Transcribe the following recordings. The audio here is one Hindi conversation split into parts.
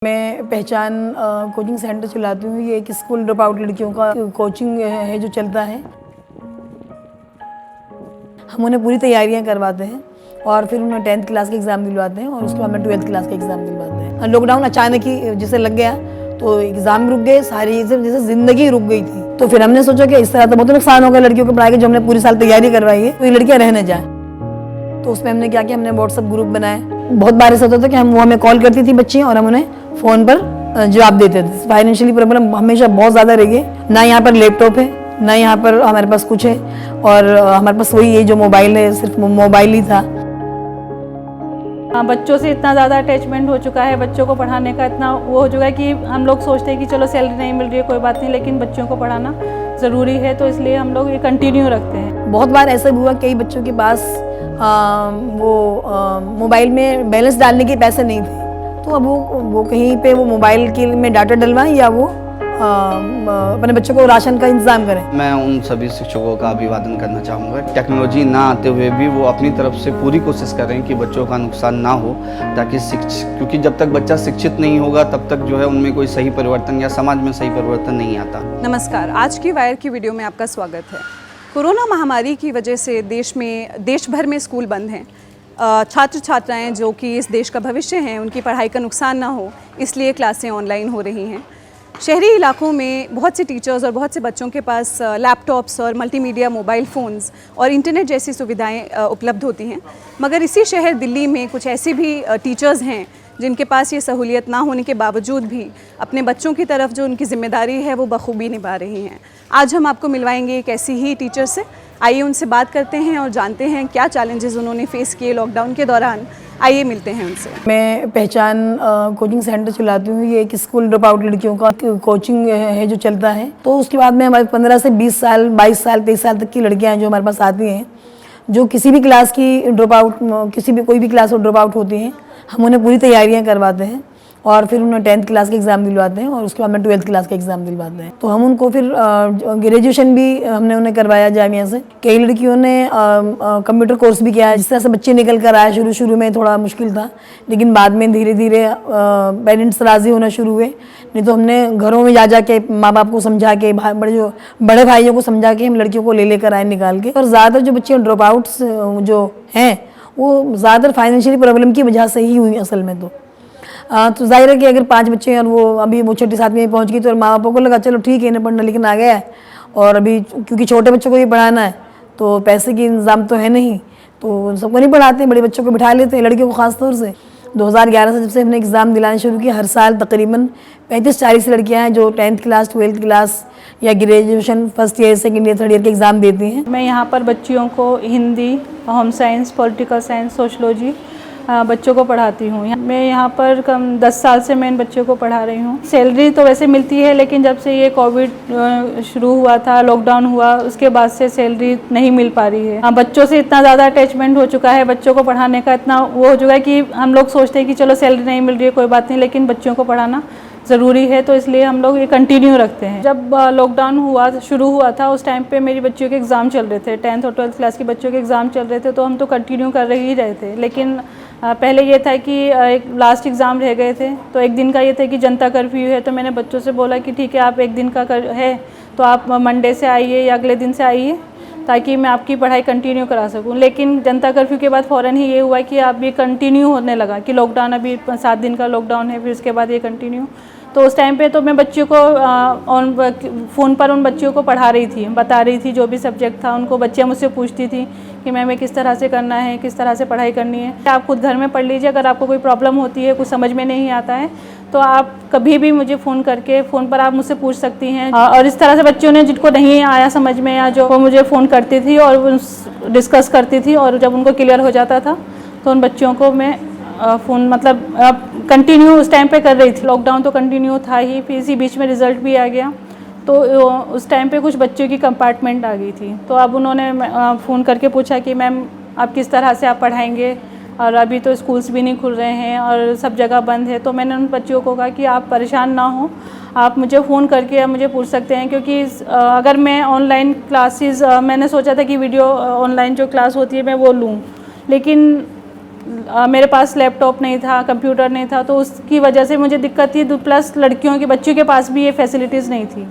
मैं पहचान कोचिंग सेंटर चलाती हूँ। ये एक स्कूल ड्रॉप आउट लड़कियों का कोचिंग है जो चलता है। हम उन्हें पूरी तैयारियाँ करवाते हैं और फिर उन्हें 10th क्लास के एग्ज़ाम दिलवाते हैं और उसके बाद में 12th क्लास के एग्ज़ाम दिलवाते हैं। लॉकडाउन अचानक ही जैसे लग गया तो एग्ज़ाम रुक गए, सारी जैसे ज़िंदगी रुक गई थी। तो फिर हमने सोचा कि इस तरह तो बहुत नुकसान होगा लड़कियों को पढ़ाई के, जो हमने पूरी साल तैयारी करवाई है तो ये लड़कियाँ रह न जाएँ। तो उसमें हमने क्या किया, हमने व्हाट्सएप ग्रुप बनाए। बहुत बार ऐसा होता था कि हमें कॉल करती थी बच्चियाँ और हम उन्हें फ़ोन पर जवाब देते थे। फाइनेंशियली प्रॉब्लम हमेशा बहुत ज़्यादा रही है, ना यहाँ पर लैपटॉप है ना यहाँ पर हमारे पास कुछ है, और हमारे पास वही है जो मोबाइल है, सिर्फ मोबाइल ही था। बच्चों से इतना ज़्यादा अटैचमेंट हो चुका है, बच्चों को पढ़ाने का इतना वो हो चुका है कि हम लोग सोचते हैं कि चलो सैलरी नहीं मिल रही है कोई बात नहीं, लेकिन बच्चों को पढ़ाना ज़रूरी है, तो इसलिए हम लोग ये कंटिन्यू रखते हैं। बहुत बार ऐसा हुआ कई बच्चों के पास मोबाइल में बैलेंस डालने के पैसे नहीं थे, तो अब वो कहीं पे वो मोबाइल के में डाटा डलवाएं या वो अपने बच्चों को राशन का इंतज़ाम करें। मैं उन सभी शिक्षकों का अभिवादन करना चाहूँगा। टेक्नोलॉजी ना आते हुए भी वो अपनी तरफ से पूरी कोशिश कर रहे हैं कि बच्चों का नुकसान ना हो, ताकि क्योंकि जब तक बच्चा शिक्षित नहीं होगा तब तक जो है उनमें कोई सही परिवर्तन या समाज में सही परिवर्तन नहीं आता। नमस्कार, आज की वायर की वीडियो में आपका स्वागत है। कोरोना महामारी की वजह से देश भर में स्कूल बंद हैं। छात्र छात्राएँ जो कि इस देश का भविष्य हैं, उनकी पढ़ाई का नुकसान ना हो इसलिए क्लासें ऑनलाइन हो रही हैं। शहरी इलाकों में बहुत से टीचर्स और बहुत से बच्चों के पास लैपटॉप्स और मल्टीमीडिया मोबाइल फ़ोन्स और इंटरनेट जैसी सुविधाएं उपलब्ध होती हैं, मगर इसी शहर दिल्ली में कुछ ऐसे भी टीचर्स हैं जिनके पास ये सहूलियत ना होने के बावजूद भी अपने बच्चों की तरफ जो उनकी ज़िम्मेदारी है वो बखूबी निभा रही हैं। आज हम आपको मिलवाएंगे एक ऐसी ही टीचर से। आइए उनसे बात करते हैं और जानते हैं क्या चैलेंजेस उन्होंने फेस किए लॉकडाउन के दौरान। आइए मिलते हैं उनसे। मैं पहचान कोचिंग सेंटर चलाती हूँ। ये एक स्कूल ड्रॉप आउट लड़कियों का कोचिंग है जो चलता है। तो उसके बाद में हमारे 15 से 20 साल 22 साल 23 साल तक की लड़कियाँ हैं जो हमारे पास आती हैं, जो किसी भी क्लास की ड्रॉप आउट कोई भी क्लास ड्रॉप आउट होती हैं। हम उन्हें पूरी तैयारियाँ करवाते हैं और फिर उन्हें 10th क्लास के एग्ज़ाम दिलवाते हैं और उसके बाद में 12th क्लास के एग्ज़ाम दिलवाते हैं। तो हम उनको फिर ग्रेजुएशन भी हमने उन्हें करवाया जामिया से। कई लड़कियों ने कंप्यूटर कोर्स भी किया है। जिस तरह से बच्चे निकल कर आए, शुरू में थोड़ा मुश्किल था, लेकिन बाद में धीरे धीरे पेरेंट्स राज़ी होना शुरू हुए। नहीं तो हमने घरों में जा के माँ बाप को समझा के, बड़े भाइयों को समझा के हम लड़कियों को लेकर आए निकाल के। और ज़्यादातर जो बच्चे ड्रॉप आउट्स जो हैं वो ज़्यादातर फाइनेंशियली प्रॉब्लम की वजह से ही हुई असल में। तो जाहिर है कि अगर 5 बच्चे हैं और वो 6ठी 7वीं में पहुंच गई तो माँ बापों को लगा चलो ठीक है इन्हें पढ़ना लिखना आ गया है, और अभी क्योंकि छोटे बच्चों को ही पढ़ाना है तो पैसे की इंतज़ाम तो है नहीं, तो सबको नहीं पढ़ाते, बड़े बच्चों को बिठा लेते हैं, लड़कियों को खास तौर से। 2011 से जब से हमने एग्ज़ाम दिलाने शुरू किया, हर साल तकरीबन 35-40 लड़कियाँ हैं जो 10th क्लास 12th क्लास या graduation first year second year third year के एग्ज़ाम देती हैं। मैं यहाँ पर बच्चियों को Hindi, home science, political science, sociology बच्चों को पढ़ाती हूँ। मैं यहाँ पर कम 10 साल से मैं इन बच्चों को पढ़ा रही हूँ। सैलरी तो वैसे मिलती है, लेकिन जब से ये कोविड शुरू हुआ था, लॉकडाउन हुआ, उसके बाद से सैलरी नहीं मिल पा रही है। बच्चों से इतना ज़्यादा अटैचमेंट हो चुका है, बच्चों को पढ़ाने का इतना वो हो चुका है कि हम लोग सोचते हैं कि चलो सैलरी नहीं मिल रही है कोई बात नहीं, लेकिन बच्चों को पढ़ाना ज़रूरी है, तो इसलिए हम लोग ये कंटिन्यू रखते हैं। जब लॉकडाउन शुरू हुआ था उस टाइम पे मेरी बच्चियों के एग्ज़ाम चल रहे थे, 10th और 12th क्लास के बच्चों के एग्ज़ाम चल रहे थे, तो हम तो कंटिन्यू कर ही रहे थे। लेकिन पहले ये था कि एक लास्ट एग्ज़ाम रह गए थे, तो एक दिन का ये था कि जनता कर्फ्यू है, तो मैंने बच्चों से बोला कि ठीक है आप एक दिन का है तो आप मंडे से आइए या अगले दिन से आइए ताकि मैं आपकी पढ़ाई कंटिन्यू करा सकूं। लेकिन जनता कर्फ्यू के बाद फ़ौरन ही ये हुआ कि अब ये कंटिन्यू होने लगा कि लॉकडाउन अभी 7 दिन का लॉकडाउन है, फिर उसके बाद ये कंटिन्यू। तो उस टाइम पे तो मैं बच्चियों को फ़ोन पर उन बच्चियों को पढ़ा रही थी, बता रही थी जो भी सब्जेक्ट था उनको। बच्चियाँ मुझसे पूछती थी कि मैम ये किस तरह से करना है, किस तरह से पढ़ाई करनी है। आप खुद घर में पढ़ लीजिए, अगर आपको कोई प्रॉब्लम होती है, कुछ समझ में नहीं आता है तो आप कभी भी मुझे फ़ोन करके फ़ोन पर आप मुझसे पूछ सकती हैं। और इस तरह से बच्चों ने जिनको नहीं आया समझ में या जो वो मुझे फ़ोन करती थी और डिस्कस करती थी, और जब उनको क्लियर हो जाता था तो उन बच्चियों को मैं फ़ोन कंटिन्यू उस टाइम पे कर रही थी। लॉकडाउन तो कंटिन्यू था ही, फिर इसी बीच में रिज़ल्ट भी आ गया, तो उस टाइम पे कुछ बच्चों की कंपार्टमेंट आ गई थी। तो अब उन्होंने फ़ोन करके पूछा कि मैम आप किस तरह से आप पढ़ाएंगे, और अभी तो स्कूल्स भी नहीं खुल रहे हैं और सब जगह बंद है। तो मैंने उन बच्चियों को कहा कि आप परेशान ना हो, आप मुझे फ़ोन करके आप मुझे पूछ सकते हैं, क्योंकि अगर मैं ऑनलाइन क्लासेस मैंने सोचा था कि वीडियो ऑनलाइन जो क्लास होती है मैं वो लूँ, लेकिन मेरे पास लैपटॉप नहीं था, कंप्यूटर नहीं था, तो उसकी वजह से मुझे दिक्कत थी। प्लस बच्चों के पास भी ये फैसिलिटीज़ नहीं थी।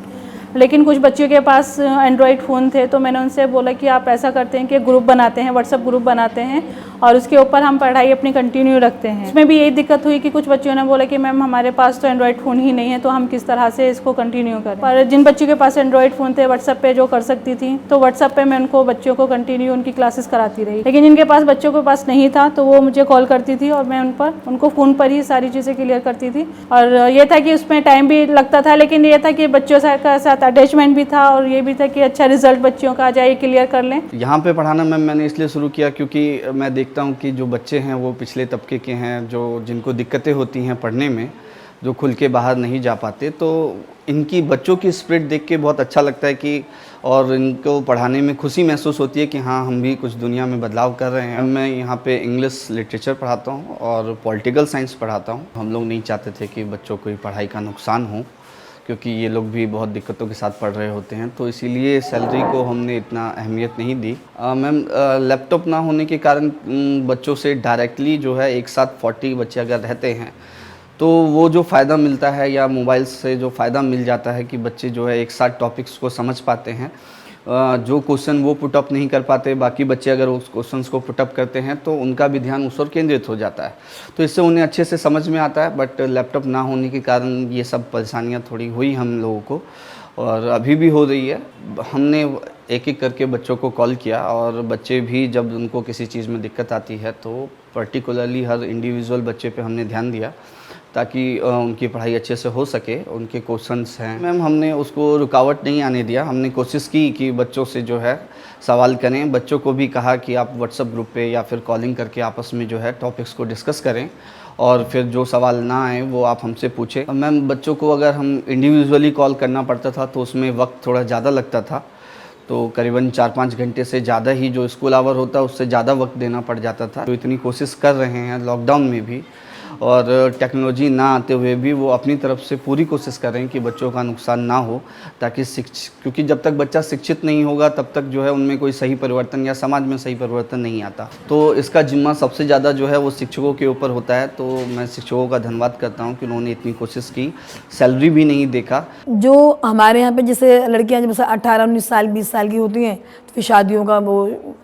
लेकिन कुछ बच्चों के पास एंड्रॉयड फ़ोन थे, तो मैंने उनसे बोला कि आप ऐसा करते हैं कि ग्रुप बनाते हैं, व्हाट्सएप ग्रुप बनाते हैं और उसके ऊपर हम पढ़ाई अपनी कंटिन्यू रखते हैं। उसमें भी यही दिक्कत हुई कि कुछ बच्चों ने बोला कि मैम हमारे पास तो एंड्रॉयड फ़ोन ही नहीं है, तो हम किस तरह से इसको कंटिन्यू करें। पर जिन बच्चों के पास एंड्रॉयड फ़ोन थे, व्हाट्सएप पे जो कर सकती थी, तो व्हाट्सएप पे मैं बच्चों को कंटिन्यू उनकी क्लासेस कराती रही। लेकिन जिनके पास बच्चों के पास नहीं था, तो वो मुझे कॉल करती थी और मैं उनको फ़ोन पर ही सारी चीज़ें क्लियर करती थी। और ये था कि उसमें टाइम भी लगता था, लेकिन ये था कि बच्चों के साथ अटैचमेंट भी था और ये भी था कि अच्छा रिजल्ट बच्चों का आ जाए, क्लियर कर लें। यहाँ पे पढ़ाना मैंने इसलिए शुरू किया क्योंकि मैं देखता हूँ कि जो बच्चे हैं वो पिछले तबके के हैं, जो जिनको दिक्कतें होती हैं पढ़ने में, जो खुल के बाहर नहीं जा पाते, तो इनकी बच्चों की स्पिरिट देख के बहुत अच्छा लगता है कि और इनको पढ़ाने में खुशी महसूस होती है कि हाँ हम भी कुछ दुनिया में बदलाव कर रहे हैं। मैं यहाँ पे इंग्लिश लिटरेचर पढ़ाता हूँ और पॉलिटिकल साइंस पढ़ाता हूँ। हम लोग नहीं चाहते थे कि बच्चों को पढ़ाई का नुकसान हो, क्योंकि ये लोग भी बहुत दिक्कतों के साथ पढ़ रहे होते हैं, तो इसीलिए सैलरी को हमने इतना अहमियत नहीं दी। मैम लैपटॉप ना होने के कारण बच्चों से डायरेक्टली जो है एक साथ 40 बच्चे अगर रहते हैं तो वो जो फ़ायदा मिलता है या मोबाइल से जो फ़ायदा मिल जाता है कि बच्चे जो है एक साथ टॉपिक्स को समझ पाते हैं। जो क्वेश्चन वो पुटअप नहीं कर पाते, बाकी बच्चे अगर उस क्वेश्चंस को पुटअप करते हैं तो उनका भी ध्यान उस ओर केंद्रित हो जाता है, तो इससे उन्हें अच्छे से समझ में आता है। बट लैपटॉप ना होने के कारण ये सब परेशानियां थोड़ी हुई हम लोगों को, और अभी भी हो रही है। हमने एक एक करके बच्चों को कॉल किया और बच्चे भी जब उनको किसी चीज़ में दिक्कत आती है तो पर्टिकुलरली हर इंडिविजुअल बच्चे पे हमने ध्यान दिया ताकि उनकी पढ़ाई अच्छे से हो सके। उनके क्वेश्चंस हैं मैम, हमने उसको रुकावट नहीं आने दिया। हमने कोशिश की कि बच्चों से जो है सवाल करें। बच्चों को भी कहा कि आप व्हाट्सएप ग्रुप पे या फिर कॉलिंग करके आपस में जो है टॉपिक्स को डिस्कस करें और फिर जो सवाल ना आए वो आप हमसे पूछें। मैम बच्चों को अगर हम इंडिविजुअली कॉल करना पड़ता था तो उसमें वक्त थोड़ा ज़्यादा लगता था, तो करीबन 4-5 घंटे से ज़्यादा ही जो स्कूल आवर होता है उससे ज़्यादा वक्त देना पड़ जाता था। तो इतनी कोशिश कर रहे हैं लॉकडाउन में भी, और टेक्नोलॉजी ना आते हुए भी वो अपनी तरफ से पूरी कोशिश कर रहे हैं कि बच्चों का नुकसान ना हो, ताकि क्योंकि जब तक बच्चा शिक्षित नहीं होगा तब तक जो है उनमें कोई सही परिवर्तन या समाज में सही परिवर्तन नहीं आता। तो इसका जिम्मा सबसे ज़्यादा जो है वो शिक्षकों के ऊपर होता है। तो मैं शिक्षकों का धन्यवाद करता हूँ कि उन्होंने इतनी कोशिश की, सैलरी भी नहीं देखा। जो हमारे यहाँ पे जैसे लड़कियाँ जब 18-19 साल 20 साल की होती हैं तो फिर शादियों का वो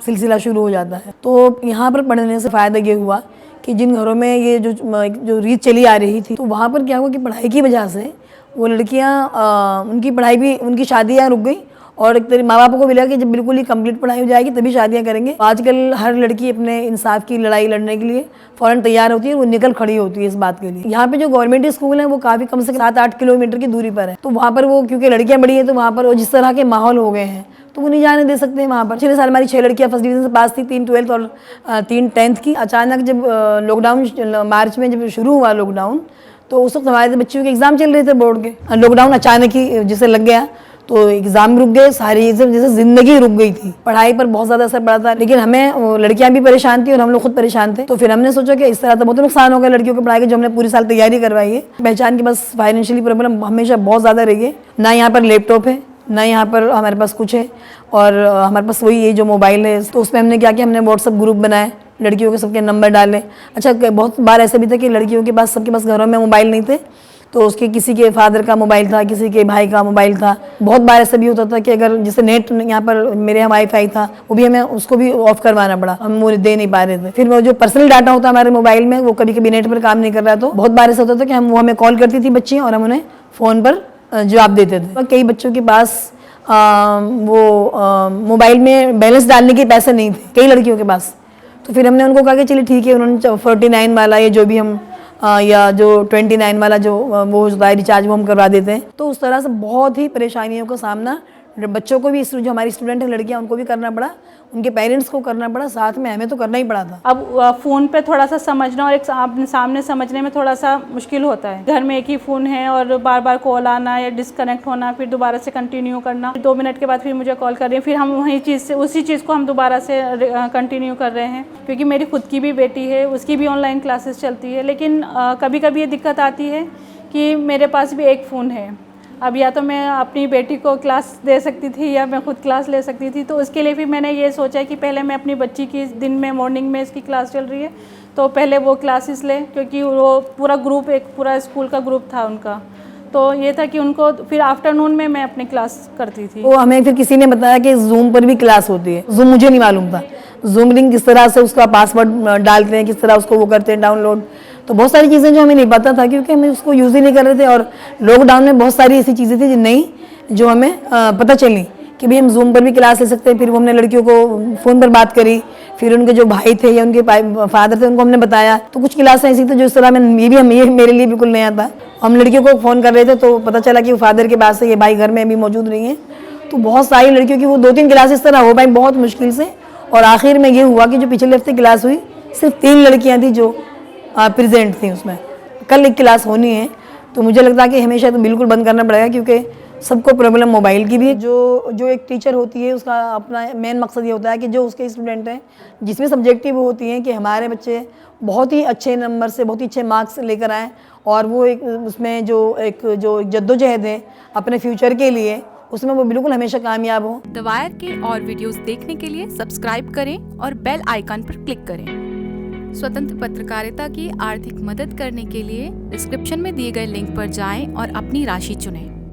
सिलसिला शुरू हो जाता है। तो यहाँ पर पढ़ने से फ़ायदा ये हुआ कि जिन घरों में ये जो रीत चली आ रही थी, तो वहाँ पर क्या हुआ कि पढ़ाई की वजह से वो लड़कियाँ उनकी पढ़ाई भी, उनकी शादियाँ रुक गई और एक तरह माँ बापों को मिला कि जब बिल्कुल ही कंप्लीट पढ़ाई हो जाएगी तभी शादियाँ करेंगे। आजकल हर लड़की अपने इंसाफ की लड़ाई लड़ने के लिए फ़ौरन तैयार होती है, वो निकल खड़ी होती है इस बात के लिए। यहाँ पे जो गवर्नमेंट स्कूल है वो काफ़ी कम से कम 7-8 किलोमीटर की दूरी पर है, तो वहाँ पर वो क्योंकि लड़कियाँ बड़ी हैं तो वहाँ पर वो जिस तरह के माहौल हो गए हैं तो वो नहीं जाने दे सकते हैं वहाँ पर। पिछले साल हमारी 6 लड़कियाँ फर्स्ट डिवीज़न से पास थी, 3 12th और 3 10th की। अचानक जब लॉकडाउन मार्च में जब शुरू हुआ लॉकडाउन, तो उस वक्त हमारे बच्चों के एग्ज़ाम चल रहे थे बोर्ड के। लॉकडाउन अचानक ही जिसे लग गया तो एग्ज़ाम रुक गए, सारी जैसे ज़िंदगी रुक गई थी। पढ़ाई पर बहुत ज़्यादा असर पड़ा था, लेकिन हमें लड़कियां भी परेशान थी और हम लोग खुद परेशान थे। तो फिर हमने सोचा कि इस तरह तो बहुत नुकसान होगा लड़कियों की पढ़ाई के, जो हमने पूरी साल तैयारी करवाई है। पहचान की बस फाइनेंशियली प्रॉब्लम हमेशा बहुत ज़्यादा रही है। ना यहाँ पर लैपटॉप है, ना यहाँ पर हमारे पास कुछ है, और हमारे पास वही ये जो मोबाइल है। तो उसमें हमने क्या किया, हमने व्हाट्सएप ग्रुप बनाए, लड़कियों के सबके नंबर डाले। अच्छा, बहुत बार ऐसा भी था कि लड़कियों के पास, सबके पास घरों में मोबाइल नहीं थे, तो उसके किसी के फादर का मोबाइल था, किसी के भाई का मोबाइल था। बहुत बार ऐसा भी होता था कि अगर जैसे नेट यहाँ पर मेरे यहाँ वाईफाई था, वो भी हमें उसको भी ऑफ करवाना पड़ा, हम वो दे नहीं पा रहे थे। फिर वो जो पर्सनल डाटा होता हमारे मोबाइल में वो कभी कभी नेट पर काम नहीं कर रहा, तो बहुत बार ऐसा होता था कि वो हमें कॉल करती थी बच्ची और हम उन्हें फ़ोन पर जवाब देते थे। कई बच्चों के पास मोबाइल में बैलेंस डालने के पैसे नहीं थे, कई लड़कियों के पास। तो फिर हमने उनको कहा कि चलिए ठीक है, उन्होंने 49 वाला ये जो भी हम या जो 29 वाला जो वो होता है रिचार्ज, वो हम करवा देते हैं। तो उस तरह से बहुत ही परेशानियों का सामना बच्चों को भी, जो हमारी स्टूडेंट है लड़कियां, उनको भी करना पड़ा, उनके पेरेंट्स को करना पड़ा, साथ में हमें तो करना ही पड़ा था। अब फ़ोन पे थोड़ा सा समझना और एक सामने समझने में थोड़ा सा मुश्किल होता है। घर में एक ही फ़ोन है और बार बार कॉल आना या डिस्कनेक्ट होना, फिर दोबारा से कंटिन्यू करना, 2 मिनट के बाद फिर मुझे कॉल कर रही है, फिर हम उसी चीज़ को हम दोबारा से कंटिन्यू कर रहे हैं। क्योंकि मेरी खुद की भी बेटी है, उसकी भी ऑनलाइन क्लासेस चलती है, लेकिन कभी कभी ये दिक्कत आती है कि मेरे पास भी एक फ़ोन है। अब या तो मैं अपनी बेटी को क्लास दे सकती थी या मैं खुद क्लास ले सकती थी, तो उसके लिए भी मैंने ये सोचा कि पहले मैं अपनी बच्ची की दिन में मॉर्निंग में इसकी क्लास चल रही है तो पहले वो क्लासेस लें, क्योंकि वो पूरा ग्रुप, एक पूरा स्कूल का ग्रुप था उनका, तो ये था कि उनको फिर आफ्टरनून में मैं अपनी क्लास करती थी। तो हमें फिर किसी ने बताया कि जूम पर भी क्लास होती है। जूम मुझे नहीं मालूम था, जूम लिंक किस तरह से उसका पासवर्ड डालते हैं, किस तरह उसको वो करते हैं डाउनलोड, तो बहुत सारी चीज़ें जो हमें नहीं पता था क्योंकि हम उसको यूज़ ही नहीं कर रहे थे। और लॉकडाउन में बहुत सारी ऐसी चीज़ें थी जो नई, जो हमें पता चली कि भाई हम जूम पर भी क्लास ले सकते हैं। फिर वो हमने लड़कियों को फ़ोन पर बात करी, फिर उनके जो भाई थे या उनके फादर थे उनको हमने बताया। तो कुछ क्लासें ऐसी थी जो इस तरह में ये मेरे लिए बिल्कुल नया था। हम लड़कियों को फ़ोन कर रहे थे तो पता चला कि फादर के पास से ये भाई घर में अभी मौजूद नहीं है। तो बहुत सारी लड़कियों की वो 2-3 क्लासेस तरह हो पाई बहुत मुश्किल से, और आखिर में ये हुआ कि जो पिछले हफ्ते क्लास हुई सिर्फ 3 लड़कियाँ थी जो प्रेजेंट थी उसमें। कल एक क्लास होनी है, तो मुझे लगता है कि हमेशा तो बिल्कुल बंद करना पड़ेगा क्योंकि सबको प्रॉब्लम मोबाइल की भी है। जो एक टीचर होती है उसका अपना मेन मकसद ये होता है कि जो उसके स्टूडेंट हैं, जिसमें सब्जेक्टिव होती हैं कि हमारे बच्चे बहुत ही अच्छे नंबर से, बहुत ही अच्छे मार्क्स लेकर आएँ, और वो एक उसमें जो जद्दोजहद है अपने फ्यूचर के लिए, उसमें वो बिल्कुल हमेशा कामयाब हो। द वायर के और वीडियोस देखने के लिए सब्सक्राइब करें और बेल आइकन पर क्लिक करें। स्वतंत्र पत्रकारिता की आर्थिक मदद करने के लिए डिस्क्रिप्शन में दिए गए लिंक पर जाएं और अपनी राशि चुनें।